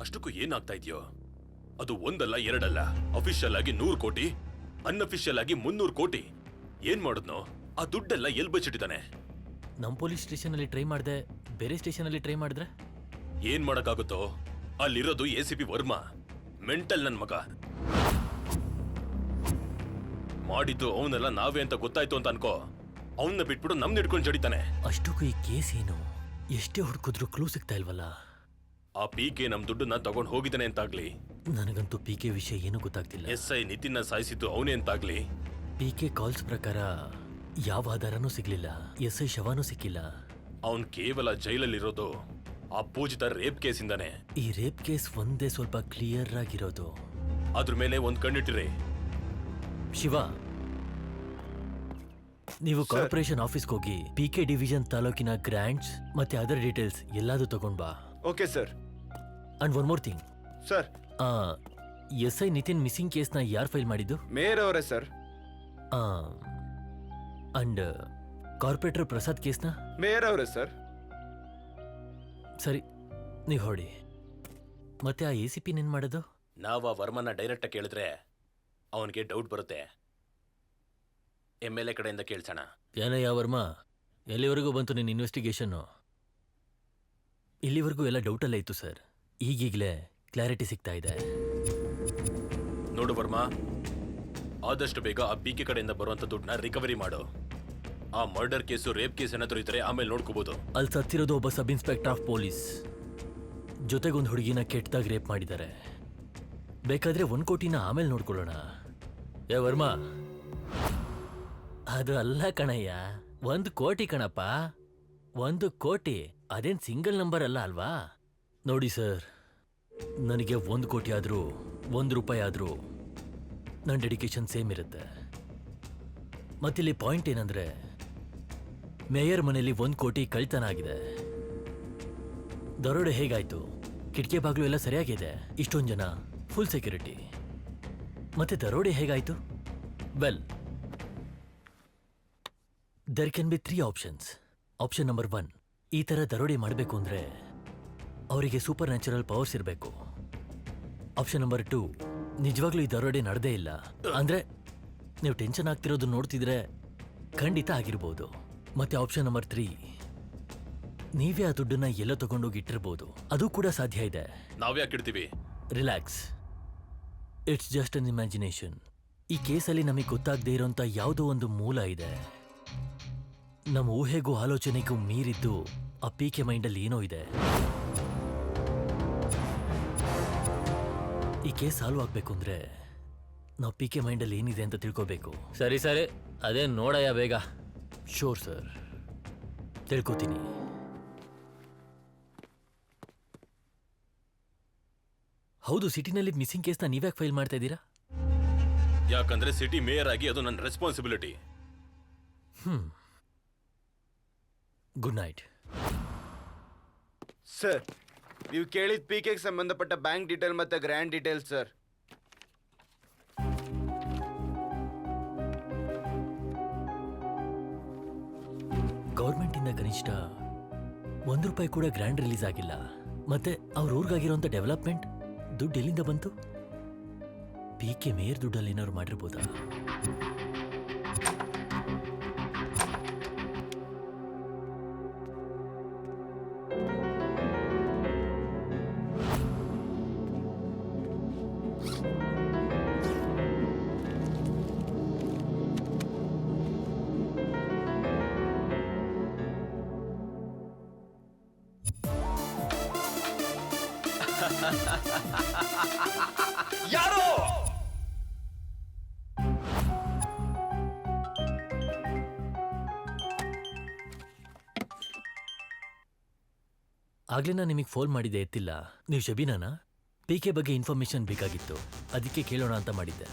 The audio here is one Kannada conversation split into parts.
ಅಷ್ಟಕ್ಕೂ ಏನಾಗ್ತಾ ಇದೆಯೋ? ಅದು ಒಂದಲ್ಲ ಎರಡಲ್ಲ, ಅಫಿಷಿಯಲ್ ಆಗಿ 100 ಕೋಟಿ, ಅನ್ಅಫಿಷಿಯಲ್ ಆಗಿ 300 ಕೋಟಿ. ಏನ್ ಮಾಡಿದ್ನೋ? ಆ ದುಡ್ಡೆಲ್ಲ ಎಲ್ ಬಚ್ಚಿಟ್ಟಿದ್ದಾನೆ? ನಮ್ ಪೊಲೀಸ್ ಸ್ಟೇಷನ್ ಅಲ್ಲಿ ಟ್ರೈ ಮಾಡ್ದೆ, ಬೇರೆ ಸ್ಟೇಷನ್ ಅಲ್ಲಿ ಟ್ರೈ ಮಾಡಿದ್ರೆ ಏನ್ ಮಾಡಕ್ಕಾಗುತ್ತೋ? ಅಲ್ಲಿರೋದು ACP ವರ್ಮಾ, ಮೆಂಟಲ್ ನನ್ ಮಗ. ಮಾಡಿದ್ದು ಅವನೆಲ್ಲ ನಾವೇ ಅಂತ ಗೊತ್ತಾಯ್ತು ಅಂತ ಅನ್ಕೋ, ಅವನ್ನ ಬಿಟ್ಬಿಟ್ಟು ನಮ್ನ ಹಿಡ್ಕೊಂಡು ಜಡಿತಾನೆ. ಅಷ್ಟಕ್ಕೂ ಈ ಕೇಸ್ ಏನು? ಎಷ್ಟೇ ಹುಡುಕಿದ್ರು ಕ್ಲೂ ಸಿಗ್ತಾ ಇಲ್ವಲ್ಲ. ಆ PK ನಮ್ ದುಡ್ಡನ್ನ ತಗೊಂಡ್ ಹೋಗಿದ್ದಾನೆ ಅಂತಾಗ್ಲಿ, ನನಗಂತೂ PK ವಿಷಯ ಏನೂ ಗೊತ್ತಾಗ್ತಿಲ್ಲ. SI ನಿತಿನ್ನ ಸಾಯಿಸಿದ್ದು ಅವನೇ ಅಂತಾಗ್ಲಿ, PK ಕಾಲ್ಸ್ ಪ್ರಕಾರ ಯಾವ ಆಧಾರನೂ ಸಿಗ್ಲಿಲ್ಲ, SI ಶವಾನೂ ಸಿಕ್ಕಿಲ್ಲ. ಅವನ್ ಕೇವಲ ಜೈಲಲ್ಲಿರೋದು ಆ ಪೂಜಿತ ರೇಪ್ ಕೇಸಿಂದಾನೆ. ಈ ರೇಪ್ ಕೇಸ್ ಒಂದೇ ಸ್ವಲ್ಪ ಕ್ಲಿಯರ್ ಆಗಿರೋದು. ಅದ್ರ ಮೇಲೆ ಒಂದ್ ಕಣ್ಣಿಟ್ಟಿರಿ. ಶಿವ, ನೀವು ಕಾರ್ಪೊರೇಷನ್ ಆಫೀಸ್ಗೆ ಹೋಗಿ PK ಡಿವಿಷನ್ ತಾಲೂಕಿನ ಗ್ರಾಂಟ್ಸ್ ಮತ್ತೆ ಅದರ್ ಡೀಟೇಲ್ಸ್ ಎಲ್ಲಾದು ತಗೊಂಡ್ ಬಾ. Okay sir. And one more thing sir, SI Nitin missing ಕೇಸ್ನ ಯಾರು ಫೈಲ್ ಮಾಡಿದ್ದು? ಮೇಯರ್ ಅವರೇ ಸರ್. ಅಂಡ್ ಕಾರ್ಪೊರೇಟರ್ ಪ್ರಸಾದ್ ಕೇಸ್ನ? ಮೇಯರ್ ಅವರೇ ಸರ್. ಸರಿ, ನೀವು ಹೊಡಿ. ಮತ್ತೆ ಆ ACP ಏನ್ ಮಾಡೋದು? ನಾವ್ ಆ ವರ್ಮನ ಡೈರೆಕ್ಟ್ ಕೇಳಿದ್ರೆ ಅವನಿಗೆ ಡೌಟ್ ಬರುತ್ತೆ. MLA ಕಡೆಯಿಂದ ಕೇಳ್ಸೋಣ. ಏನಯ್ಯ ವರ್ಮಾ, ಎಲ್ಲಿವರೆಗೂ ಬಂತು ನಿನ್ನ ಇನ್ವೆಸ್ಟಿಗೇಷನ್ನು? ಇಲ್ಲಿವರೆಗೂ ಎಲ್ಲ ಡೌಟಲ್ಲೇ ಇತ್ತು ಸರ್. ಈಗೀಗಲೇ ಕ್ಲಾರಿಟಿ ಸಿಗ್ತಾ ಇದೆ. ನೋಡು ವರ್ಮಾ, ಆದಷ್ಟು ಬೇಗ ಆ PK ಕಡೆಯಿಂದ ಬರುವಂತ ದುಡ್ಡನ್ನ ರಿಕವರಿ ಮಾಡು. ಆ ಮರ್ಡರ್ ಕೇಸು, ರೇಪ್ ಕೇಸ್ ಏನಾದ್ರು ಇದ್ರೆ ಆಮೇಲೆ ನೋಡ್ಕೋಬಹುದು. ಅಲ್ಲಿ ಸತ್ತಿರೋದು ಒಬ್ಬ ಸಬ್ ಇನ್ಸ್ಪೆಕ್ಟರ್ ಆಫ್ ಪೊಲೀಸ್, ಜೊತೆಗೊಂದು ಹುಡುಗಿನ ಕೆಟ್ಟದಾಗಿ ರೇಪ್ ಮಾಡಿದ್ದಾರೆ. ಬೇಕಾದ್ರೆ 1 ಕೋಟಿನ ಆಮೇಲೆ ನೋಡ್ಕೊಳ್ಳೋಣ. ಏ ವರ್ಮಾ, ಅದು ಅಲ್ಲ ಕಣಯ್ಯ, 1 ಕೋಟಿ ಕಣಪ್ಪ. 1 ಕೋಟಿ ಅದೇನ್ ಸಿಂಗಲ್ ನಂಬರ್ ಅಲ್ಲ ಅಲ್ವಾ? ನೋಡಿ ಸರ್, ನನಗೆ 1 ಕೋಟಿ ಆದ್ರೂ 1 ರೂಪಾಯಿ ಆದ್ರೂ ನನ್ನ ಡೆಡಿಕೇಶನ್ ಸೇಮ್ ಇರುತ್ತೆ. ಮತ್ತಿಲ್ಲಿ ಪಾಯಿಂಟ್ ಏನಂದ್ರೆ, ಮೇಯರ್ ಮನೆಯಲ್ಲಿ 1 ಕೋಟಿ ಕಳ್ತನ ಆಗಿದೆ. ದರೋಡೆ ಹೇಗಾಯ್ತು? ಕಿಟಕಿ ಬಾಗ್ಲು ಎಲ್ಲ ಸರಿಯಾಗಿದೆ, ಇಷ್ಟೊಂದು ಜನ, ಫುಲ್ ಸೆಕ್ಯೂರಿಟಿ. ಮತ್ತೆ ದರೋಡೆ ಹೇಗಾಯ್ತು? Well, there can be 3 options. Option number 1, ಈ ಥರ ದರೋಡೆ ಮಾಡಬೇಕು ಅಂದ್ರೆ ಅವರಿಗೆ ಸೂಪರ್ ನ್ಯಾಚುರಲ್ ಪವರ್ಸ್ ಇರಬೇಕು. ಆಪ್ಷನ್ ನಂಬರ್ 2, ನಿಜವಾಗ್ಲೂ ಈ ದರೋಡೆ ನಡೆದೇ ಇಲ್ಲ ಅಂದ್ರೆ ನೀವು ಟೆನ್ಷನ್ ಆಗ್ತಿರೋದು ನೋಡ್ತಿದ್ರೆ ಖಂಡಿತ ಆಗಿರ್ಬೋದು. ಮತ್ತೆ ಆಪ್ಷನ್ ನಂಬರ್ 3, ನೀವೇ ಆ ದುಡ್ಡನ್ನ ಎಲ್ಲೋ ತಗೊಂಡೋಗಿ ಇಟ್ಟಿರ್ಬೋದು, ಅದು ಕೂಡ ಸಾಧ್ಯ ಇದೆ. ನಾವ್ಯಾಕೆ ಇಡ್ತೀವಿ? Relax, it's just an imagination. ಈ ಕೇಸಲ್ಲಿ ನಮಗೆ ಗೊತ್ತಾಗದೇ ಇರೋಂಥ ಯಾವುದೋ ಒಂದು ಮೂಲ ಇದೆ. ನಮ್ಮ ಊಹೆಗೂ ಆಲೋಚನೆಗೂ ಮೀರಿದ್ದು ಆ PK ಮೈಂಡಲ್ಲಿ ಏನೋ ಇದೆ. ಈ ಕೇಸ್ ಸಾಲ್ವ್ ಆಗ್ಬೇಕು ಅಂದ್ರೆ ನಾವು PK ಮೈಂಡಲ್ಲಿ ಏನಿದೆ ಅಂತ ತಿಳ್ಕೋಬೇಕು. ಸರಿ ಸರಿ, ಅದೇ ನೋಡಯ್ಯ ಬೇಗ. ಶೋರ್ ಸರ್, ತಿಳ್ಕೊತೀನಿ. ಹೌದು, ಸಿಟಿನಲ್ಲಿ ಮಿಸ್ಸಿಂಗ್ ಕೇಸ್ನ ನೀವ್ಯಾಕೆ ಫೈಲ್ ಮಾಡ್ತಾ ಇದ್ದೀರಾ? ಯಾಕಂದ್ರೆ ಸಿಟಿ ಮೇಯರ್ ಆಗಿ ಅದು ನನ್ನ ರೆಸ್ಪಾನ್ಸಿಬಿಲಿಟಿ. Good night. ಸರ್, ನೀವು ಕೇಳಿದ PKಗೆ ಸಂಬಂಧಪಟ್ಟ ಬ್ಯಾಂಕ್ ಡೀಟೇಲ್ ಮತ್ತೆ ಗ್ರ್ಯಾಂಡ್ ಡೀಟೇಲ್ಸ್ ಸರ್. ಗೌರ್ಮೆಂಟ್ ಇಂದ ಕನಿಷ್ಠ 1 ರೂಪಾಯಿ ಕೂಡ ಗ್ರ್ಯಾಂಡ್ ರಿಲೀಸ್ ಆಗಿಲ್ಲ. ಮತ್ತೆ ಅವ್ರ ಊರ್ಗಾಗಿರೋಂಥ ಡೆವಲಪ್ಮೆಂಟ್ ದುಡ್ಡು ಎಲ್ಲಿಂದ ಬಂತು? PK ಮೇಯರ್ ದುಡ್ಡಲ್ಲಿ ಏನಾದ್ರು ಮಾಡಿರ್ಬೋದಾ? ಯಾರೋ ಆಗ್ಲೇ ನಾನು ನಿಮಗೆ ಫೋನ್ ಮಾಡಿದ್ದೆ, ಎತ್ತಿಲ್ಲ. ನೀವು ಶಬೀನಾನಾ? PK ಬಗ್ಗೆ ಇನ್ಫಾರ್ಮೇಶನ್ ಬೇಕಾಗಿತ್ತು, ಅದಕ್ಕೆ ಕೇಳೋಣ ಅಂತ ಮಾಡಿದ್ದೆ.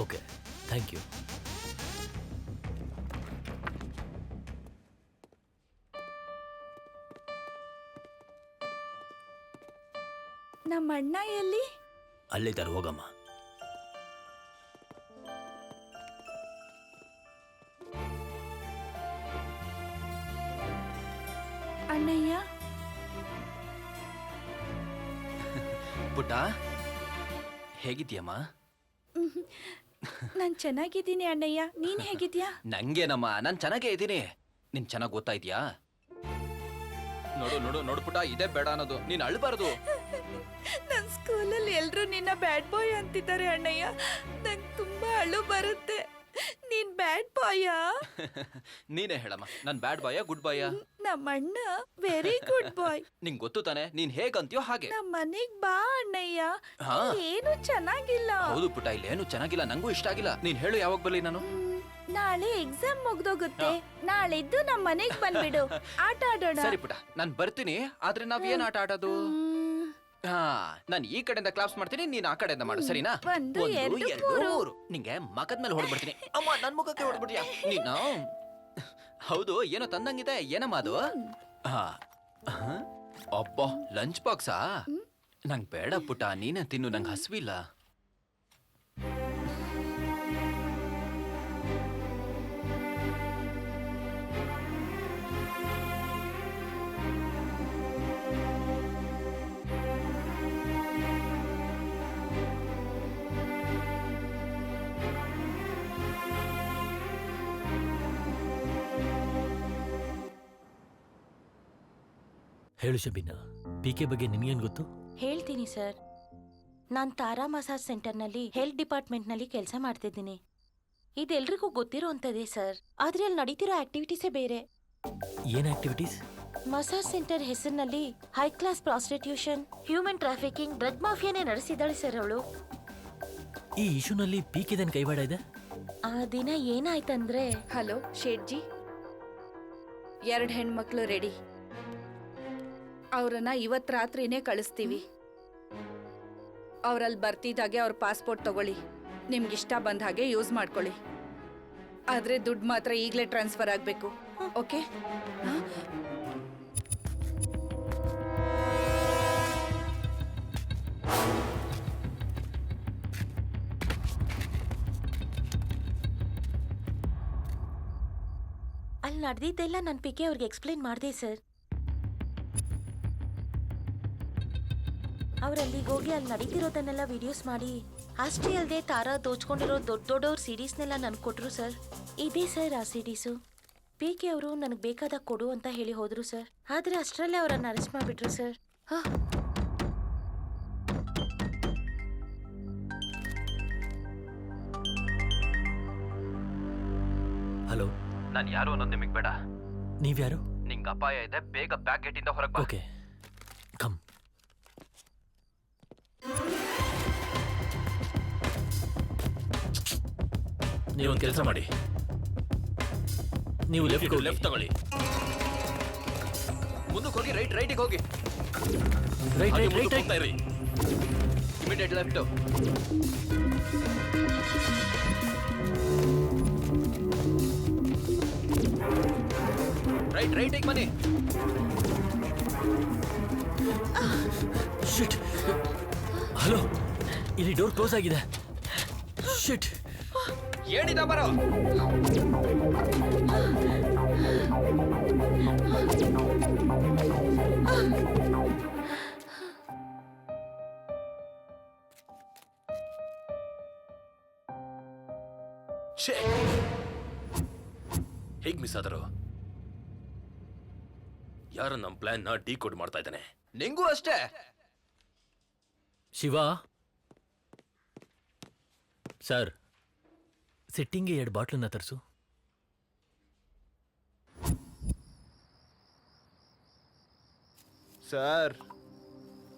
Okay, thank you. ನಮ್ಮ ಅಣ್ಣ ಎಲ್ಲಿ? ಅಲ್ಲಿದ್ದಾರೆ, ಹೋಗಮ್ಮ. ಅಣ್ಣಯ್ಯ, ಪುಟ್ಟ ಹೇಗಿದ್ಯಮ್ಮ? ನಾನ್ ಚೆನ್ನಾಗಿದ್ದೀನಿ ಅಣ್ಣಯ್ಯ, ನೀನ್ ಹೇಗಿದ್ಯಾ? ನಂಗೇನಮ್ಮ, ನಾನ್ ಚೆನ್ನಾಗೇ ಇದ್ದೀನಿ. ನಿನ್ ಚೆನ್ನಾಗ್ ಗೊತ್ತಾಯ್ತ್ಯಾ? ನೋಡು ನೋಡು ನೋಡು ಪುಟ್ಟ, ಇದೇ ಬೇಡ ಅನ್ನೋದು. ನೀನ್ ಅಳ್ಬಾರ್ದು. ನನ್ ಸ್ಕೂಲಲ್ಲಿ ಎಲ್ರು ನಿನ್ನ ಬ್ಯಾಡ್ ಬಾಯ್ ಅಂತಿದ್ದಾರೆ ಅಣ್ಣಯ್ಯ. ನಂಗ್ ತುಂಬಾ ಅಳು ಬರುತ್ತೆ. ನೀನ್ ಬ್ಯಾಡ್ ಬಾಯಾ? ನೀನೇ ಹೇಳಮ್ಮ, ನಾನ್ ಬ್ಯಾಡ್ ಬಾಯ ಗುಡ್ ಬಾಯ? ನಮ್ಮ ಅಣ್ಣ ವೆರಿ ಗುಡ್ ಬಾಯ್. ನಿಂಗ್ ಗೊತ್ತು ತಾನೆ, ನೀನ್ ಹೇಗಂತೀಯೋ ಹಾಗೆ. ನಮ್ಮ ಮನೆಗ್ ಬಾ ಅಣ್ಣಯ್ಯ. ಹಾ. ಏನು ಚೆನ್ನಾಗಿಲ್ಲ. ಹೌದು ಪುಟ್ಟ, ಇಲ್ಲೇನು ಚೆನ್ನಾಗಿಲ್ಲ, ನಂಗೂ ಇಷ್ಟ ಆಗಿಲ್ಲ. ನೀನ್ ಹೇಳು, ಯಾವಾಗ ಬರ್ಲಿ ನಾನು? ನಾಳೆ ಎಕ್ಸಾಮ್ ಮುಗ್ದೋಗುತ್ತೆ. ನಾಳೆದ್ದು ನಮ್ಮ ಮನೆಗ್ ಬಂದ್ಬಿಡು, ಆಟ ಆಡೋಣ. ಸರಿ ಪುಟ್ಟ, ನಾನ್ ಬರ್ತೀನಿ. ಆದ್ರೆ ನಾವ್ ಏನ್ ಆಟ ಆಡೋದು? ಹಾ, ನಾನ್ ಈ ಕಡೆಯಿಂದ ಕ್ಲಾಪ್ಸ್ ಮಾಡ್ತೀನಿ, ನೀನ್ ಆ ಕಡೆಯಿಂದ ಮಾಡು, ಸರಿನಾ? ಒಂದು, ಎರಡು, ಮೂರು. ನಿಂಗೆ ಮಕದ ಮೇಲೆ ಹೊಡ್ಬಿಡ್ತೀನಿ. ಅಮ್ಮ, ನನ್ ಮುಖಕ್ಕೆ ಹೊಡ್ಬಿಡ್ತೀಯ ನೀನು? ಹೌದು, ಏನೋ ತಂದಂಗಿದೆ. ಏನಮ್ಮ ಅದು? ಹಾ, ಅಬ್ಬ, ಲಂಚ್ ಬಾಕ್ಸಾ? ನಂಗ್ ಬೇಡ ಪುಟ್ಟ, ನೀನೇ ತಿನ್ನು, ನಂಗೆ ಹಸ್ವಿಲ್ಲ. ಹೇಳು ಶಬೀನಾ, ಪಿ ಕೆ ಬಗ್ಗೆ ನಿನ್ಗೇನ್ ಗೊತ್ತು? ಹೇಳ್ತೀನಿ ಸರ್. ನಾನು ತಾರಾ ಮಸಾಜ್ ಸೆಂಟರ್ನಲ್ಲಿ ಹೆಲ್ತ್ ಡಿಪಾರ್ಟ್ಮೆಂಟ್ನಲ್ಲಿ ಕೆಲಸ ಮಾಡ್ತಿದ್ದೀನಿ. ಇದೆಲ್ರಿಗೂ ಗೊತ್ತಿರೋ ಅಂಥದ್ದೇ ಸರ್. ಆದ್ರೆ ಅಲ್ಲಿ ನಡೀತಿರೋ ಆಕ್ಟಿವಿಟೀಸೇ ಬೇರೆ. ಏನ್ ಆಕ್ಟಿವಿಟೀಸ್? ಮಸಾಜ್ ಸೆಂಟರ್ ಹೆಸರಿನಲ್ಲಿ high class prostitution, human trafficking, drug ಮಾಫಿಯಾನೇ ನಡೆಸಿದ್ದಾಳೆ ಸರ್ ಅವಳು. ಈ ಇಶ್ಯೂನಲ್ಲಿ ಪಿ ಕೆದೇನ್ ಕೈವಾಡ ಇದೆ? ಆ ದಿನ ಏನಾಯ್ತಂದ್ರೆ... ಹಲೋ ಶೇಟ್ಜಿ, 2 ಹೆಣ್ಮಕ್ಳು ರೆಡಿ. ಅವ್ರನ್ನ ಇವತ್ ರಾತ್ರಿನೇ ಕಳಿಸ್ತೀವಿ. ಅವ್ರಲ್ಲಿ ಬರ್ತಿದ್ದಾಗೆ ಅವ್ರ ಪಾಸ್ಪೋರ್ಟ್ ತಗೊಳ್ಳಿ. ನಿಮ್ಗಿಷ್ಟ ಬಂದ ಹಾಗೆ ಯೂಸ್ ಮಾಡ್ಕೊಳ್ಳಿ. ಆದ್ರೆ ದುಡ್ಡು ಮಾತ್ರ ಈಗಲೇ ಟ್ರಾನ್ಸ್ಫರ್ ಆಗ್ಬೇಕು, ಓಕೆ? ಅಲ್ಲಿ ನಡೆದಿದ್ದೆಲ್ಲ ನಾನು ಪಿ ಕೆ ಅವ್ರಿಗೆ ಎಕ್ಸ್ಪ್ಲೈನ್ ಮಾಡಿದೆ ಸರ್. ಅವರಲ್ಲಿಗೆ ಹೋಗಿ ಅಲ್ಲಿ ನಡೀತಿರೋದನ್ನೆಲ್ಲ ವಿಡಿಯೋಸ್ ಮಾಡಿ, ಅಷ್ಟೇ ಅಲ್ಲದೆ ತಾರಾ ದೋಚ್ಕೊಂಡಿರೋ ದೊಡ್ಡ ದೊಡ್ಡವ್ರ ಸಿಡೀಸ್ನೆಲ್ಲ ನನ್ಗೆ ಕೊಟ್ರು ಸರ್. ಇದೇ ಸರ್ ಆ ಸಿಡೀಸು. ಪಿ ಕೆ ಅವರು ನನಗೆ ಬೇಕಾದಾಗ ಕೊಡು ಅಂತ ಹೇಳಿ ಹೋದ್ರು ಸರ್. ಆದ್ರೆ ಅಷ್ಟರಲ್ಲೇ ಅವರನ್ನು ಅರೆಸ್ಟ್ ಮಾಡಿಬಿಟ್ರು ಸರ್. ಹಲೋ, ನಾನ್ ಯಾರು ಅನ್ನೋದು ನಿಮಗ್ ಬೇಡ. ನೀವ್ಯಾರು? ನಿಂಗೆ ಅಪಾಯ ಇದೆ, ಬೇಗ ಬ್ಯಾಕ್ ಗೇಟ್ ಇಂದ ಹೊರಗೆ ಬಾ. Okay, come. ನೀವೊಂದು ಕೆಲಸ ಮಾಡಿ, ನೀವು ಲೆಫ್ಟ್ ತಗೊಳ್ಳಿ. ಮುಂದಕ್ಕೆ ಹೋಗಿ, ರೈಟಿಗೆ ಹೋಗಿ. ರೈಟ್ ಹಾಗೆ ರೈಟ್ ಮುಂದಕ್ಕೆ ರೈಟ್ ಹೋಗ್ತಾ ಇರಿ. Immediate left. ರೈಟಿಗೆ ಬನ್ನಿ. ಶಿಟ್. ಹಲೋ, ಇಲ್ಲಿ ಡೋರ್ ಕ್ಲೋಸ್ ಆಗಿದೆ. ಶಿಟ್. ಏನಿದೆ ಬರೋ? ಹೇಗ್ ಮಿಸ್ ಆದರು? ಯಾರ ನಮ್ ಪ್ಲಾನ್ ನ ಡಿಕೋಡ್ ಮಾಡ್ತಾ ಇದ್ದಾನೆ? ನಿಂಗೂ ಅಷ್ಟೇ. ಶಿವ ಸರ್, ಸಿಟ್ಟಿಂಗ್ಗೆ 2 ಬಾಟ್ಲನ್ನ ತರಿಸು. ಸರ್,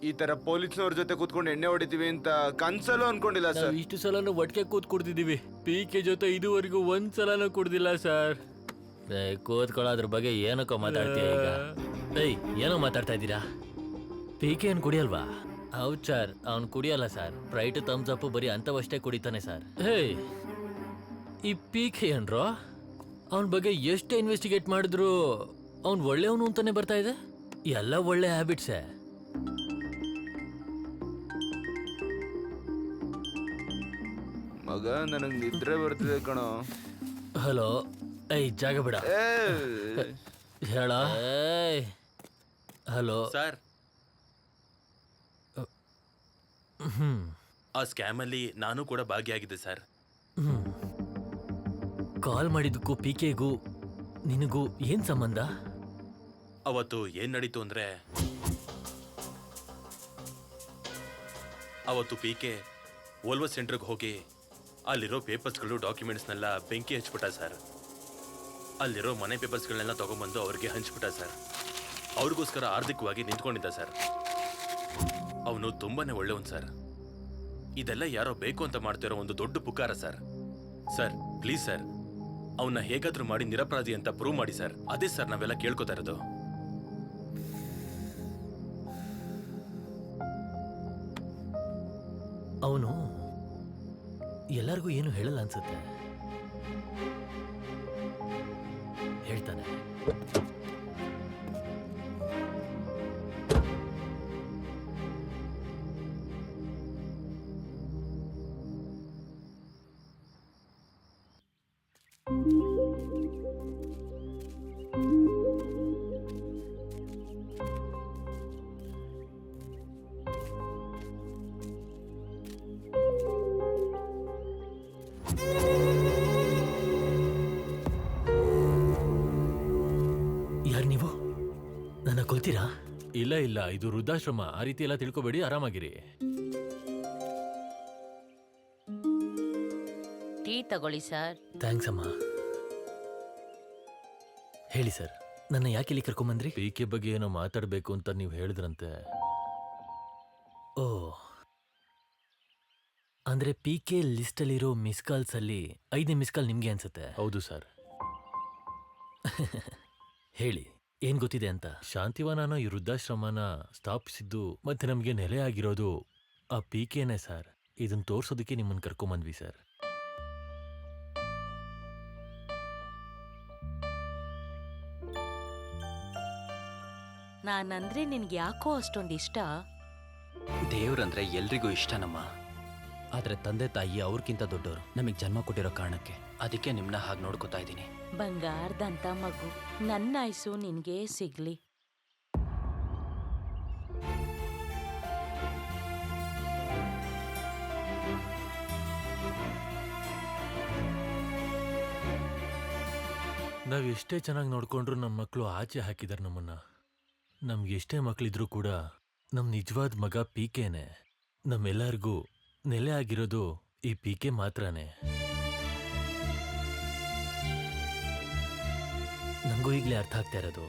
ಈ ತರ ಪೊಲೀಸ್ನವ್ರ ಜೊತೆ ಕೂತ್ಕೊಂಡು ಎಣ್ಣೆ ಹೊಡಿತೀವಿ ಅಂತ ಕನ್ಸಲ್ಲೂ ಅನ್ಕೊಂಡಿಲ್ಲ ಸರ್. ಇಷ್ಟು ಸಲನೂ ಒಟ್ಟಿಗೆ ಕೂತ್ ಕುಡ್ದಿದ್ದೀವಿ. ಪಿ ಕೆ ಜೊತೆ ಇದುವರೆಗೂ 1 ಸಲನೂ ಕುಡ್ದಿಲ್ಲ ಸರ್. ಕೂತ್ಕೊಳ್ಳೋದ್ರ ಬಗ್ಗೆ ಏನಕ್ಕೋ ಮಾತಾಡ್ತೀಯ ಈಗ? ಏಯ್, ಏನೋ ಮಾತಾಡ್ತಾ ಇದ್ದೀರಾ? ಪಿ ಕೆ ಏನು ಕುಡಿಯಲ್ವಾ? ಹೌದು ಸರ್, ಅವ್ನು ಕುಡಿಯಲ್ಲ ಸರ್. ಪ್ರೈಟ್ ಥಮ್ಸ್ ಅಪ್ ಬರೀ ಅಂಥವಷ್ಟೇ ಕುಡಿತಾನೆ ಸರ್. ಹೇಯ್, ಈ ಪಿ ಕೆ ಏನ್ರೋ, ಅವನ ಬಗ್ಗೆ ಎಷ್ಟೇ ಇನ್ವೆಸ್ಟಿಗೇಟ್ ಮಾಡಿದ್ರು ಅವ್ನು ಒಳ್ಳೆಯವನು ಅಂತಾನೆ ಬರ್ತಾ ಇದೆ. ಎಲ್ಲ ಒಳ್ಳೆ ಹ್ಯಾಬಿಟ್ಸೇ. ಮಗ, ನನಗೆ ನಿದ್ರೆ ಬರ್ತಿದೆ ಕಣೋ. ಹಲೋ, ಏಯ್ ಜಾಗ ಬಿಡ. ಹೇಳ. ಹಲೋ ಸರ್, ಹ್ಮ್ ಆ ಸ್ಕ್ಯಾಮಲ್ಲಿ ನಾನು ಕೂಡ ಭಾಗಿಯಾಗಿದ್ದೆ ಸರ್. ಹ್ಮ್ ಕಾಲ್ ಮಾಡಿದ್ದಕ್ಕೂ ಪಿಕೆಗೂ ನಿನಗೂ ಏನ್ ಸಂಬಂಧ? ಅವತ್ತು ಏನ್ ನಡೀತು ಅಂದ್ರೆ, ಅವತ್ತು ಪಿಕೆ ವೋಲ್ವೋ ಸೆಂಟರ್ಗೆ ಹೋಗಿ ಅಲ್ಲಿರೋ ಪೇಪರ್ಸ್ಗಳು ಡಾಕ್ಯುಮೆಂಟ್ಸ್ನೆಲ್ಲ ಬೆಂಕಿ ಹಚ್ಬಿಟ್ಟ ಸರ್. ಅಲ್ಲಿರೋ ಮನೆ ಪೇಪರ್ಸ್ಗಳನ್ನೆಲ್ಲ ತಗೊಂಬಂದು ಅವ್ರಿಗೆ ಹಂಚ್ಬಿಟ್ಟ ಸರ್. ಅವ್ರಿಗೋಸ್ಕರ ಆರ್ಥಿಕವಾಗಿ ನಿಂತ್ಕೊಂಡಿದ್ದ ಸರ್. ಅವನು ತುಂಬಾನೇ ಒಳ್ಳೆಯವನು ಸರ್. ಇದೆಲ್ಲ ಯಾರೋ ಬೇಕು ಅಂತ ಮಾಡ್ತಿರೋ ಒಂದು ದೊಡ್ಡ ಪುಕಾರ ಸರ್. ಸರ್ ಪ್ಲೀಸ್ ಸರ್, ಅವನ್ನ ಹೇಗಾದ್ರೂ ಮಾಡಿ ನಿರಪರಾಧಿ ಅಂತ ಪ್ರೂವ್ ಮಾಡಿ ಸರ್. ಅದೇ ಸರ್ ನಾವೆಲ್ಲ ಕೇಳ್ಕೊತಾ ಇರೋದು. ಅವನು ಎಲ್ಲರಿಗೂ ಏನು ಹೇಳಲ್ಲ ಅನ್ಸುತ್ತೆ. ಹೇಳ್ತಾನೆ. ಯಾರು ನೀವು? ನನ್ನ ಕೊಲ್ತೀರಾ? ಇಲ್ಲ ಇಲ್ಲ, ಇದು ವೃದ್ಧಾಶ್ರಮ. ಆ ರೀತಿ ಎಲ್ಲ ತಿಳ್ಕೊಬೇಡಿ, ಆರಾಮಾಗಿರಿ. ಟೀ ತಗೊಳ್ಳಿ ಸರ್. ಥ್ಯಾಂಕ್ಸ್ ಅಮ್ಮ. ಹೇಳಿ ಸರ್, ನನ್ನ ಯಾಕೆ ಇಲ್ಲಿ ಕರ್ಕೊಂಬಂದ್ರಿ? ಪಿಕೆ ಬಗ್ಗೆ ಏನೋ ಮಾತಾಡಬೇಕು ಅಂತ ನೀವು ಹೇಳಿದ್ರಂತೆ. ಓ, ಅಂದ್ರೆ ಪಿಕೆ ಲಿಸ್ಟಲ್ಲಿರೋ ಮಿಸ್ ಕಾಲ್ಸ್ ಅಲ್ಲಿ 5ನೇ ಮಿಸ್ ಕಾಲ್ ನಿಮ್ಗೆ ಅನ್ಸುತ್ತೆ. ಹೌದು ಸರ್. ಹೇಳಿ, ಏನ್ ಗೊತ್ತಿದೆ ಅಂತ. ಶಾಂತಿವನನ ಈ ವೃದ್ಧಾಶ್ರಮನ ಸ್ಥಾಪಿಸಿದ್ದು ಮತ್ತೆ ನಮಗೆ ನೆಲೆ ಆಗಿರೋದು ಆ ಪಿಕೆನೇ ಸರ್. ಇದನ್ನ ತೋರ್ಸೋದಕ್ಕೆ ನಿಮ್ಮನ್ನ ಕರ್ಕೊಂಬಂದ್ವಿ ಸರ್. ನಾನಂದ್ರೆ ನಿನ್ಗೆ ಯಾಕೋ ಅಷ್ಟೊಂದು ಇಷ್ಟ? ದೇವ್ರಂದ್ರೆ ಎಲ್ರಿಗೂ ಇಷ್ಟನಮ್ಮ. ಆದ್ರೆ ತಂದೆ ತಾಯಿ ಅವ್ರಿಗಿಂತ ದೊಡ್ಡವರು ನಮಗೆ ಜನ್ಮ ಕೊಟ್ಟಿರೋ ಕಾರಣಕ್ಕೆ. ಅದಕ್ಕೆ ನಿಮ್ಮನ್ನ ಹಾಗೆ ನೋಡ್ಕೋತಾ ಇದ್ದೀನಿ. ಬಂಗಾರದಂತ ಮಗು, ನನ್ನ ಆಯ್ಸು ನಿನ್ಗೆ ಸಿಗ್ಲಿ. ನಾವು ಎಷ್ಟೇ ಚೆನ್ನಾಗಿ ನೋಡ್ಕೊಂಡ್ರು ನಮ್ಮ ಮಕ್ಕಳು ಆಚೆ ಹಾಕಿದಾರೆ ನಮ್ಮನ್ನ. ನಮ್ಗೆ ಎಷ್ಟೇ ಮಕ್ಕಳಿದ್ರೂ ಕೂಡ ನಮ್ಮ ನಿಜವಾದ ಮಗ ಪಿಕೆನೆ. ನಮ್ಮೆಲ್ಲರಿಗೂ ನೆಲೆ ಆಗಿರೋದು ಈ ಪಿಕೆ ಮಾತ್ರನೇ. ನಂಗೂ ಈಗಲೇ ಅರ್ಥ ಆಗ್ತಾ ಇರೋದು.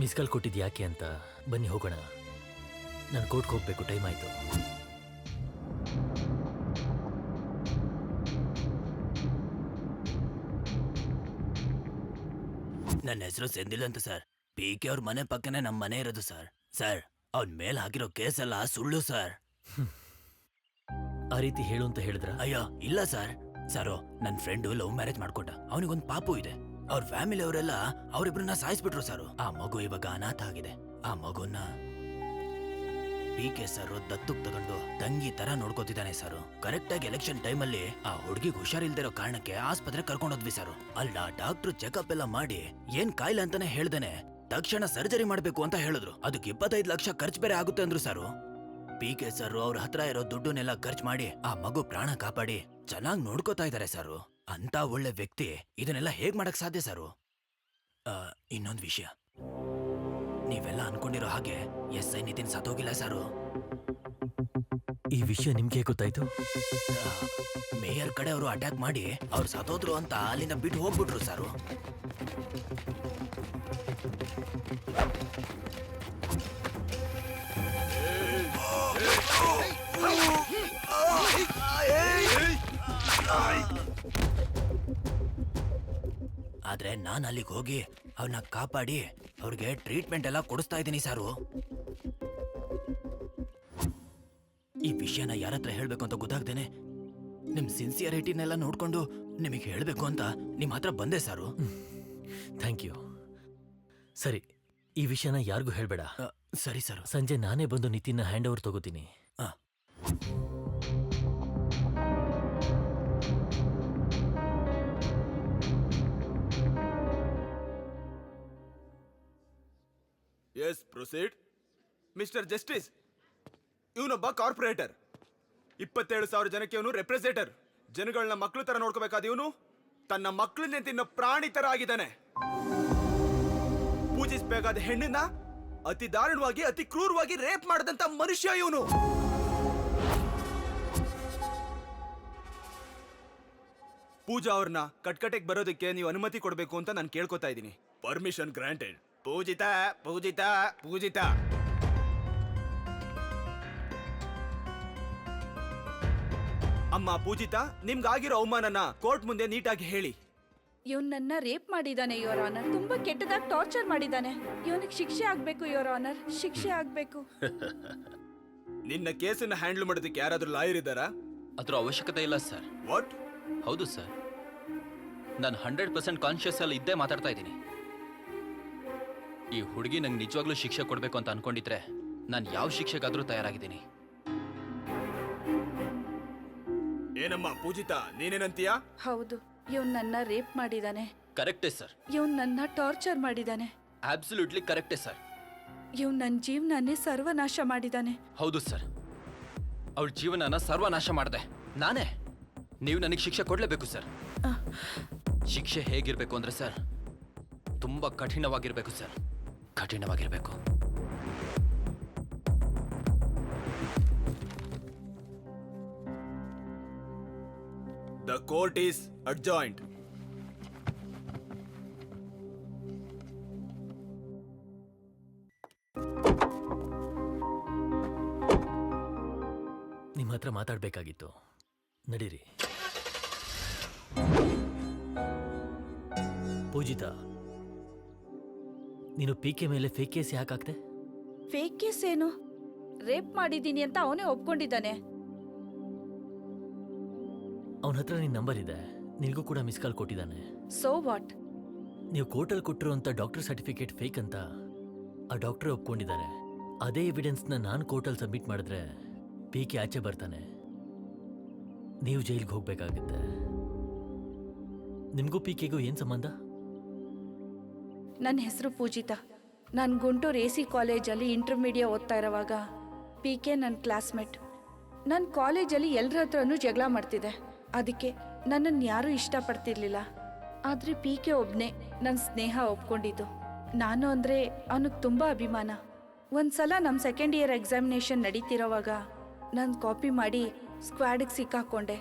ಮಿಸ್ ಕಾಲ್ ಕೊಟ್ಟಿದ್ದು ಯಾಕೆ ಅಂತ. ಬನ್ನಿ ಹೋಗೋಣ. ನಾನು ಕೋರ್ಟ್ಗೆ ಹೋಗ್ಬೇಕು, ಟೈಮ್ ಆಯ್ತು. ನನ್ನ ಹೆಸರು ಸೆಂದಿಲ್ ಅಂತ ಸರ್. ಪಿಕೆ ಅವ್ರ ಮನೆ ಪಕ್ಕನೇ ನಮ್ಮ ಮನೆ ಇರೋದು ಸರ್. ಸರ್, ಅವ್ನ ಮೇಲೆ ಹಾಕಿರೋ ಕೇಸೆಲ್ಲ ಸುಳ್ಳು ಸರ್. ಆ ರೀತಿ ಹೇಳು ಅಂತ ಹೇಳಿದ್ರ? ಅಯ್ಯೋ ಇಲ್ಲ ಸರ್. ಸರು, ನನ್ನ ಫ್ರೆಂಡು ಲವ್ ಮ್ಯಾರೇಜ್ ಮಾಡ್ಕೊಂಡ. ಅವನಿಗೊಂದು ಪಾಪು ಇದೆ. ಅವ್ರ ಫ್ಯಾಮಿಲಿ ಅವರೆಲ್ಲ ಅವರಿಬ್ರನ್ನ ಸಾಯಿಸ್ಬಿಟ್ರು ಸರ್. ಆ ಮಗು ಇವಾಗ ಅನಾಥ ಆಗಿದೆ. ಆ ಮಗುನ ಪಿಕೆ ಸರ್ ದತ್ತಕ್ ತಗೊಂಡು ತಂಗಿ ತರ ನೋಡ್ಕೋತಿದ್ದಾನೆ ಸರ್. ಕರೆಕ್ಟ್ ಆಗಿ ಎಲೆಕ್ಷನ್ ಟೈಮಲ್ಲಿ ಆ ಹುಡುಗಿಗೆ ಹುಷಾರಿಲ್ದಿರೋ ಕಾರಣಕ್ಕೆ ಆಸ್ಪತ್ರೆ ಕರ್ಕೊಂಡೋದ್ವಿ ಸರ್. ಅಲ್ಲ ಡಾಕ್ಟರ್ ಚೆಕಪ್ ಎಲ್ಲ ಮಾಡಿ ಏನ್ ಕಾಯಿಲೆ ಅಂತಾನೆ ಹೇಳ್ದೇನೆ ತಕ್ಷಣ ಸರ್ಜರಿ ಮಾಡ್ಬೇಕು ಅಂತ ಹೇಳಿದ್ರು. ಅದಕ್ಕೆ 25 ಲಕ್ಷ ಖರ್ಚು ಬೇರೆ ಆಗುತ್ತೆ ಅಂದ್ರು ಸರ್. ಪಿಕೆ ಸರ್ ಅವ್ರ ಹತ್ರ ಇರೋ ದುಡ್ಡನ್ನೆಲ್ಲ ಖರ್ಚು ಮಾಡಿ ಆ ಮಗು ಪ್ರಾಣ ಕಾಪಾಡಿ ಚೆನ್ನಾಗಿ ನೋಡ್ಕೋತಾ ಇದಾರೆ ಸರ್. ಅಂತ ಒಳ್ಳೆ ವ್ಯಕ್ತಿ ಇದನ್ನೆಲ್ಲ ಹೇಗ್ ಮಾಡಕ್ ಸಾಧ್ಯ ಸರ್? ಇನ್ನೊಂದು ವಿಷಯ, ನೀವೆಲ್ಲ ಅನ್ಕೊಂಡಿರೋ ಹಾಗೆ SI ನಿತಿನ್ ಸತ್ತೋಗಿಲ್ಲ ಸರ್. ಈ ವಿಷಯ ನಿಮ್ಗೆ ಗೊತ್ತಾಯ್ತು? ಮೇಯರ್ ಕಡೆ ಅವರು ಅಟ್ಯಾಕ್ ಮಾಡಿ ಅವ್ರು ಸತ್ತೋದ್ರು ಅಂತ ಅಲ್ಲಿಂದ ಬಿಟ್ಟು ಹೋಗ್ಬಿಟ್ರು ಸರ್. ಆದ್ರೆ ನಾನು ಅಲ್ಲಿಗೆ ಹೋಗಿ ಅವ್ರನ್ನ ಕಾಪಾಡಿ ಅವ್ರಿಗೆ ಟ್ರೀಟ್ಮೆಂಟ್ ಎಲ್ಲ ಕೊಡಿಸ್ತಾ ಇದ್ದೀನಿ ಸಾರು. ಈ ವಿಷಯನ ಯಾರ ಹತ್ರ ಹೇಳ್ಬೇಕು ಅಂತ ಗೊತ್ತಾಗ್ದೇನೆ ನಿಮ್ ಸಿನ್ಸಿಯರಿಟಿನೆಲ್ಲ ನೋಡ್ಕೊಂಡು ನಿಮಗೆ ಹೇಳ್ಬೇಕು ಅಂತ ನಿಮ್ ಹತ್ರ ಬಂದೆ ಸಾರು. Thank you. ಸರಿ, ಈ ವಿಷಯನ ಯಾರಿಗೂ ಹೇಳ್ಬೇಡ. ಸರಿ ಸರ್. ಸಂಜೆ ನಾನೇ ಬಂದು ನಿತಿನ್ನ ಹ್ಯಾಂಡ್ ಓವರ್ ತಗೋತೀನಿ. Yes proceed. ಮಿಸ್ಟರ್ ಜಸ್ಟಿಸ್, ಇವನೊಬ್ಬ ಕಾರ್ಪೊರೇಟರ್. 27,000 ಜನಕ್ಕೆ ಇವನು ರೆಪ್ರೆಸೆಂಟರ್. ಜನಗಳನ್ನ ಮಕ್ಳು ತರ ನೋಡ್ಕೋಬೇಕಾದ ಇವನು ತನ್ನ ಮಕ್ಕಳನ್ನೇ ತಿನ್ನೋ ಪ್ರಾಣಿ ತರ ಆಗಿದ್ದಾನೆ. ಪೂಜಿಸಬೇಕಾದ ಹೆಣ್ಣನ್ನ ಅತಿ ದಾರುಣವಾಗಿ, ಅತಿ ಕ್ರೂರವಾಗಿ ರೇಪ್ ಮಾಡದಂತ ಮನುಷ್ಯ ಇವನು. ಪೂಜಾ ಅವ್ರನ್ನ ಕಟ್ಕಟೆಗೆ ಬರೋದಕ್ಕೆ ನೀವು ಅನುಮತಿ ಕೊಡಬೇಕು ಅಂತ ನಾನು ಕೇಳ್ಕೊತಾ ಇದ್ದೀನಿ. Permission granted. ಪೂಜಿತಾ ಪೂಜಿತಾ ಪೂಜಿತಾ. ಅಮ್ಮ ಪೂಜಿತಾ, ನಿಮ್ಗಾಗಿರೋ ಅವಮಾನನ ಕೋರ್ಟ್ ಮುಂದೆ ನೀಟಾಗಿ ಹೇಳಿ. ಇವನ್ ನನ್ನ ರೇಪ್ ಮಾಡಿದಾನೆ ಯುವರ್ ಆನರ್. ತುಂಬಾ ಕೆಟ್ಟದಾಗಿ ಟಾರ್ಚರ್ ಮಾಡಿದಾನೆ. ಇವನಿಗೆ ಶಿಕ್ಷೆ ಆಗ್ಬೇಕು ಯುವರ್ ಆನರ್, ಶಿಕ್ಷೆ ಆಗ್ಬೇಕು. ನಿನ್ನ ಕೇಸನ್ನ ಹ್ಯಾಂಡಲ್ ಮಾಡೋದಕ್ಕೆ ಯಾರಾದ್ರೂ ಲಾಯರ್ ಇದ್ದಾರಾ? ಅದ್ರ ಅವಶ್ಯಕತೆ ಇಲ್ಲ ಸರ್. ವಾಟ್? ಹೌದು ಸರ್, ನಾನು 100% ಕಾನ್ಶಿಯಸ್ ಅಲ್ಲಿ ಇದ್ದೇ ಮಾತಾಡ್ತಾ ಇದ್ದೀನಿ. ಈ ಹುಡುಗಿ ನಂಗೆ ನಿಜವಾಗ್ಲೂ ಶಿಕ್ಷೆ ಕೊಡ್ಬೇಕು ಅಂತ ಅನ್ಕೊಂಡಿದ್ರೆ ನಾನು ಯಾವ ಶಿಕ್ಷೆಗಾದ್ರೂ ತಯಾರಾಗಿದ್ದೀನಿ. ಏನಮ್ಮ ಪೂಜಿತಾ, ನೀನೇನಂತೀಯಾ? ಹೌದು, ಇವನ್ ನನ್ನ ರೇಪ್ ಮಾಡಿದಾನೆ. ಕರೆಕ್ಟೇ ಸರ್. ಇವನ್ ನನ್ನ ಟಾರ್ಚರ್ ಮಾಡಿದಾನೆ. Absolutely ಕರೆಕ್ಟೇ sir. ಇವನ್ ನನ್ನ ಜೀವನನೇ ಸರ್ವನಾಶ ಮಾಡಿದಾನೆ. ಹೌದು ಸರ್, ಅವಳ ಜೀವನನ ಸರ್ವನಾಶ ಮಾಡಿದೆ ನಾನೇ. ನೀವು ನನಗೆ ಶಿಕ್ಷೆ ಕೊಡ್ಲೇಬೇಕು ಸರ್. ಶಿಕ್ಷೆ ಹೇಗಿರ್ಬೇಕು ಅಂದ್ರೆ ಸರ್, ತುಂಬಾ ಕಠಿಣವಾಗಿರ್ಬೇಕು sir, ಕಠಿಣವಾಗಿರ್ಬೇಕು. The court is adjourned. ನಿಮ್ಮ ಹತ್ರ ಮಾತಾಡ್ಬೇಕಾಗಿತ್ತು. ನಡೀರಿ. ಪೂಜಿತಾ, ನೀನು ಪಿಕೆ ಮೇಲೆ ಫೇಕ್ ಕೇಸ್ ಯಾಕಾಗ್ತೆ? ಫೇಕ್ ಕೇಸ್ ಏನು? ರೇಪ್ ಮಾಡಿದ್ದೀನಿ ಅಂತ ಅವನೇ ಒಪ್ಕೊಂಡಿದ್ದಾನೆ. ಅವನ ಹತ್ರ ನಿನ್ನ ನಂಬರ್ ಇದೆ, ನಿನಗೂ ಕೂಡ ಮಿಸ್ ಕಾಲ್ ಕೊಟ್ಟಿದ್ದಾನೆ. So what? ನೀವು ಕೋರ್ಟಲ್ಲಿ ಕೊಟ್ಟಿರುವಂಥ ಡಾಕ್ಟರ್ ಸರ್ಟಿಫಿಕೇಟ್ ಫೇಕ್ ಅಂತ ಆ ಡಾಕ್ಟ್ರೇ ಒಪ್ಕೊಂಡಿದ್ದಾರೆ. ಅದೇ ಎವಿಡೆನ್ಸ್ನ ನಾನು ಕೋರ್ಟಲ್ಲಿ ಸಬ್ಮಿಟ್ ಮಾಡಿದ್ರೆ ಪಿಕೆ ಆಚೆ ಬರ್ತಾನೆ, ನೀವು ಜೈಲಿಗೆ ಹೋಗ್ಬೇಕಾಗುತ್ತೆ. ನಿಮಗೂ ಪಿಕೆಗೂ ಏನು ಸಂಬಂಧ? ನನ್ನ ಹೆಸರು ಪೂಜಿತಾ. ನಾನು ಗುಂಟೂರು AC ಕಾಲೇಜಲ್ಲಿ ಇಂಟರ್ಮೀಡಿಯೇಟ್ ಓದ್ತಾ ಇರೋವಾಗ ಪಿಕೆ ನನ್ನ ಕ್ಲಾಸ್ಮೇಟ್. ನನ್ನ ಕಾಲೇಜಲ್ಲಿ ಎಲ್ಲರ ಹತ್ರನೂ ಜಗಳ ಮಾಡ್ತಿದ್ದೆ. ಅದಕ್ಕೆ ನನ್ನನ್ನು ಯಾರೂ ಇಷ್ಟಪಡ್ತಿರ್ಲಿಲ್ಲ. ಆದರೆ ಪಿಕೆ ಒಬ್ಬನೇ ನನ್ನ ಸ್ನೇಹ ಒಪ್ಕೊಂಡಿದ್ದು. ನಾನು ಅಂದರೆ ಅವನಿಗೆ ತುಂಬ ಅಭಿಮಾನ. ಒಂದ್ಸಲ ನಮ್ಮ ಸೆಕೆಂಡ್ ಇಯರ್ ಎಕ್ಸಾಮಿನೇಷನ್ ನಡೀತಿರೋವಾಗ ನಾನು ಕಾಪಿ ಮಾಡಿ ಸ್ಕ್ವಾಡಿಗೆ ಸಿಕ್ಕಾಕೊಂಡೆ.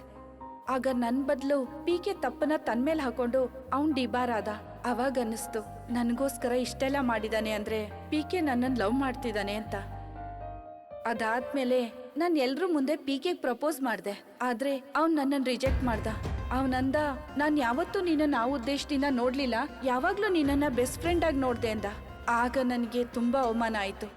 ಆಗ ನನ್ನ ಬದಲು ಪಿಕೆ ತಪ್ಪನ್ನ ತನ್ನ ಮೇಲೆ ಹಾಕೊಂಡು ಅವ್ನು ಡಿಬಾರಾದ. ಅವಾಗ ಅನ್ನಿಸ್ತು ನನಗೋಸ್ಕರ ಇಷ್ಟೆಲ್ಲ ಮಾಡಿದಾನೆ ಅಂದರೆ ಪಿಕೆ ನನ್ನನ್ನು ಲವ್ ಮಾಡ್ತಿದ್ದಾನೆ ಅಂತ. ಅದಾದ್ಮೇಲೆ ನಾನು ಎಲ್ರ ಮುಂದೆ ಪಿಕೆಗೆ ಪ್ರಪೋಸ್ ಮಾಡಿದೆ. ಆದರೆ ಅವ್ನು ನನ್ನನ್ನು ರಿಜೆಕ್ಟ್ ಮಾಡ್ದ. ಅವನಂದ, ನಾನು ಯಾವತ್ತೂ ನಿನ್ನನ್ನು ಆ ಉದ್ದೇಶದಿಂದ ನೋಡಲಿಲ್ಲ, ಯಾವಾಗಲೂ ನಿನ್ನನ್ನು ಬೆಸ್ಟ್ ಫ್ರೆಂಡ್ ಆಗಿ ನೋಡಿದೆ ಅಂದ. ಆಗ ನನಗೆ ತುಂಬ ಅವಮಾನ ಆಯಿತು.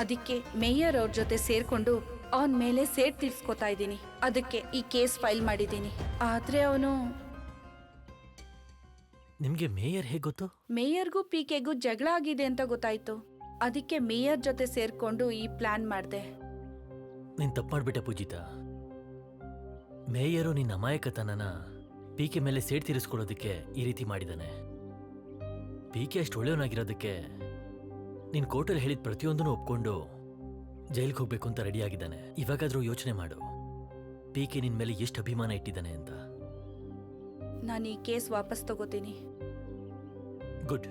ಅದಕ್ಕೆ ಮೇಯರ್ ಅವ್ರ ಜೊತೆ ಸೇರಿಕೊಂಡು ಅವನ ಮೇಲೆ ಸೇಡ್ ತೀರ್ಸ್ಕೊತಾ ಇದ್ದೀನಿ. ಅದಕ್ಕೆ ಈ ಕೇಸ್ ಫೈಲ್ ಮಾಡಿದ್ದೀನಿ. ಆದರೆ ಅವನು... ನಿಮಗೆ ಮೇಯರ್ ಹೇಗೆ ಗೊತ್ತು? ಮೇಯರ್ಗೂ ಪಿಕೆಗೂ ಜಗಳ ಆಗಿದೆ ಅಂತ ಗೊತ್ತಾಯ್ತು. ಅದಕ್ಕೆ ಮೇಯರ್ ಜೊತೆ ಸೇರ್ಕೊಂಡು ಈ ಪ್ಲಾನ್ ಮಾಡಿದೆ. ನೀನು ತಪ್ಪು ಮಾಡಿಬಿಟ್ಟೆ ಪೂಜಿತಾ. ಮೇಯರು ನಿನ್ನ ಅಮಾಯಕತನನ ಪಿಕೆ ಮೇಲೆ ಸೇಡ್ ತೀರಿಸ್ಕೊಳ್ಳೋದಕ್ಕೆ ಈ ರೀತಿ ಮಾಡಿದ್ದಾನೆ. ಪಿಕೆ ಅಷ್ಟು ಒಳ್ಳೆಯವನಾಗಿರೋದಕ್ಕೆ ನೀನು ಕೋರ್ಟಲ್ಲಿ ಹೇಳಿದ ಪ್ರತಿಯೊಂದನ್ನು ಒಪ್ಕೊಂಡು ಜೈಲಿಗೆ ಹೋಗ್ಬೇಕು ಅಂತ ರೆಡಿಯಾಗಿದ್ದಾನೆ. ಇವಾಗಾದರೂ ಯೋಚನೆ ಮಾಡು, ಪಿಕೆ ನಿನ್ನ ಮೇಲೆ ಎಷ್ಟು ಅಭಿಮಾನ ಇಟ್ಟಿದ್ದಾನೆ ಅಂತ. ನಾನು ಈ ಕೇಸ್ ವಾಪಸ್ ತಗೋತೀನಿ. ಗುಡ್.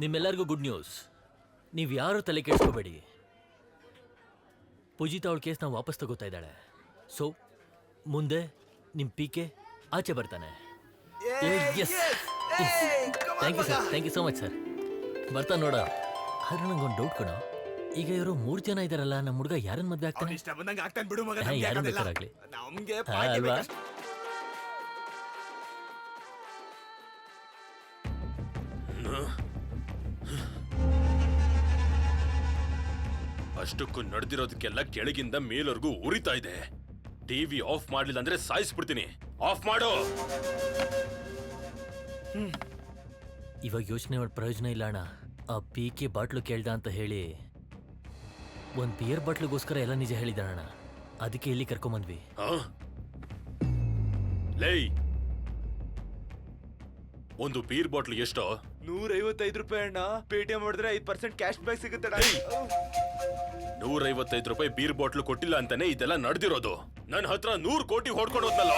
ನಿಮ್ಮೆಲ್ಲರಿಗೂ ಗುಡ್ ನ್ಯೂಸ್. ನೀವು ಯಾರು ತಲೆ ಕೆಡಿಸ್ಕೋಬೇಡಿ. ಪೂಜಿತಾ ಅವಳ ಕೇಸ್ ನಾವು ವಾಪಸ್ ತಗೋತಾ ಇದ್ದಾಳೆ. ಸೊ ಮುಂದೆ ನಿಮ್ಮ ಪಿಕೆ ಆಚೆ ಬರ್ತಾನೆ. Thank you sir, thank you so much sir. ಬರ್ತಾ ನೋಡ. ಆದ್ರೆ ನಂಗೊಂದು ಡೌಟ್ ಕೊಡ. ಈಗ ಇವರು 3 ಜನ ಇದಾರಲ್ಲ, ನಮ್ಮ ಹುಡುಗ ಯಾರನ್ನ ಮದ್ವೆ ಆಗ್ತಾನೆ? ಇಷ್ಟ ಬಂದಂಗೆ ಆಗ್ತಾನೆ ಬಿಡು ಮಗ. ಯಾರು ಬೇಕಾರಾಗ್ಲಿ. ನಮ್ಗೆ ಅಲ್ವಾ? ಅಷ್ಟಕ್ಕೂ ನಡೆದಿರೋದಕ್ಕೆಲ್ಲ ಕೆಳಗಿಂದ ಮೇಲವರೆಗೂ ಉರಿತಾ ಇದೆ. ಟಿವಿ ಆಫ್ ಮಾಡ್ಲಿಲ್ಲ ಅಂದ್ರೆ ಸಾಯಿಸ್ಬಿಡ್ತೀನಿ. ಆಫ್ ಮಾಡು. ಇವಾಗ ಯೋಚನೆ ಮಾಡಿ ಪ್ರಯೋಜನ ಇಲ್ಲ ಅಣ್ಣ. ಆ ಪಿಕೆ ಬಾಟ್ಲು ಕೇಳ್ದ ಅಂತ ಹೇಳಿ ಒಂದು ಬಿಯರ್ ಬಾಟ್ಲಿಗೋಸ್ಕರ ಎಲ್ಲ ನಿಜ ಹೇಳಿದಣ್ಣ. ಅದಕ್ಕೆ ಇಲ್ಲಿ ಕರ್ಕೊಂಬಂದ್ವಿ. ಲೈ, ಒಂದು ಬೀರ್ ಬಾಟ್ಲ್ ಎಷ್ಟೋ? 155 ರೂಪಾಯಿ ಅಣ್ಣ. ಪೇಟಿಎಂ ಮಾಡಿದ್ರೆ 5% ಕ್ಯಾಶ್ ಬ್ಯಾಕ್ ಸಿಗುತ್ತೆ ಅಣ್ಣ. 155 ರೂಪಾಯಿ ಬೀರ್ ಬಾಟ್ಲು ಕೊಟ್ಟಿಲ್ಲ ಅಂತಾನೆ ಇದೆಲ್ಲ ನಡೆದಿರೋದು. ನನ್ನ ಹತ್ರ 100 ಕೋಟಿ ಹೊಡ್ಕೊಂಡು ಹೋದ್ನಲ್ಲ.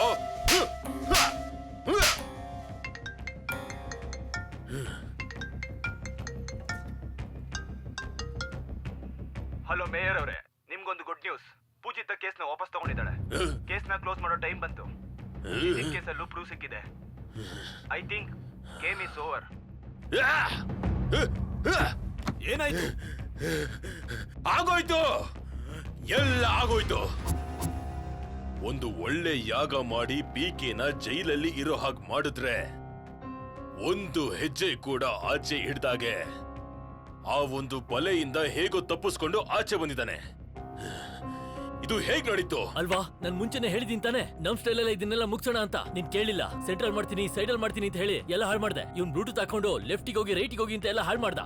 ಹಲೋ ಮೇಯರ್ ಅವರೇ, ನಿಮ್ಗೊಂದು ಗುಡ್ ನ್ಯೂಸ್. ಪೂಜಿತ ಕೇಸ್ನ ವಾಪಸ್ ತಗೊಂಡಿದ್ದಾಳೆ. ಕೇಸ್ನ ಕ್ಲೋಸ್ ಮಾಡೋ ಟೈಮ್ ಬಂತು. ಕೇಸಲ್ಲೂ ಪ್ರೂಫ್ ಸಿಕ್ಕಿದೆ. I think game is over. ಏನಾಯ್ತು? ಆಗೋಯ್ತು, ಎಲ್ಲ ಆಗೋಯ್ತು. ಒಂದು ಒಳ್ಳೆ ಯಾಗ ಮಾಡಿ ಪಿಕೆನ ಜೈಲಲ್ಲಿ ಇರೋ ಹಾಗೆ ಮಾಡಿದ್ರೆ ಒಂದು ಹೆಜ್ಜೆ ಕೂಡ ಆಚೆ ಹಿಡ್ದಾಗೆ ಆ ಒಂದು ಬಲೆಯಿಂದ ಹೇಗೋ ತಪ್ಪಿಸ್ಕೊಂಡು ಆಚೆ ಬಂದಿದ್ದಾನೆ. ಇದು ಹೇಗ್ ನಡೀತು ಅಲ್ವಾ? ನಾನ್ ಮುಂಚೆನೆ ಹೇಳಿದೀನಿ ತಾನೆ, ನಮ್ ಸ್ಟೈಲ್ ಎಲ್ಲ ಇದನ್ನೆಲ್ಲ ಮುಗ್ಸೋಣ ಅಂತ. ನೀನ್ ಕೇಳಿಲ್ಲ. ಸೆಂಟ್ರಲ್ ಮಾಡ್ತೀನಿ, ಸೈಡಲ್ ಮಾಡ್ತೀನಿ ಅಂತ ಹೇಳಿ ಎಲ್ಲ ಹಾಳು ಮಾಡ್ದೆ. ಇವ್ನ್ ಬ್ಲೂಟೂತ್ ಹಾಕೊಂಡು ಲೆಫ್ಟಿಗೆ ಹೋಗಿ ರೈಟಿಗೆ ಹೋಗಿ ಅಂತ ಎಲ್ಲ ಹಾಳು ಮಾಡ್ದ.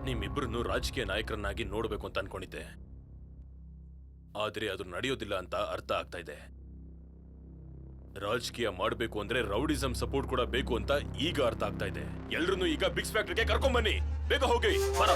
ನಿಮ್ಮಿಬ್ಬರನ್ನು ರಾಜಕೀಯ ನಾಯಕರನ್ನಾಗಿ ನೋಡ್ಬೇಕು ಅಂತ ಅನ್ಕೊಂಡಿದ್ದೆ, ಆದ್ರೆ ಅದು ನಡೆಯೋದಿಲ್ಲ ಅಂತ ಅರ್ಥ ಆಗ್ತಾ ಇದೆ. ರಾಜಕೀಯ ಮಾಡ್ಬೇಕು ಅಂದ್ರೆ ರೌಡಿಸಂ ಸಪೋರ್ಟ್ ಕೂಡ ಬೇಕು ಅಂತ ಈಗ ಅರ್ಥ ಆಗ್ತಾ ಇದೆ. ಎಲ್ರನ್ನೂ ಈಗ ಬಿಗ್ಸ್ ಫ್ಯಾಕ್ಟ್ರಿಗೆ ಕರ್ಕೊಂಡ್ ಬನ್ನಿ, ಬೇಗ ಹೋಗಿ ಬರ.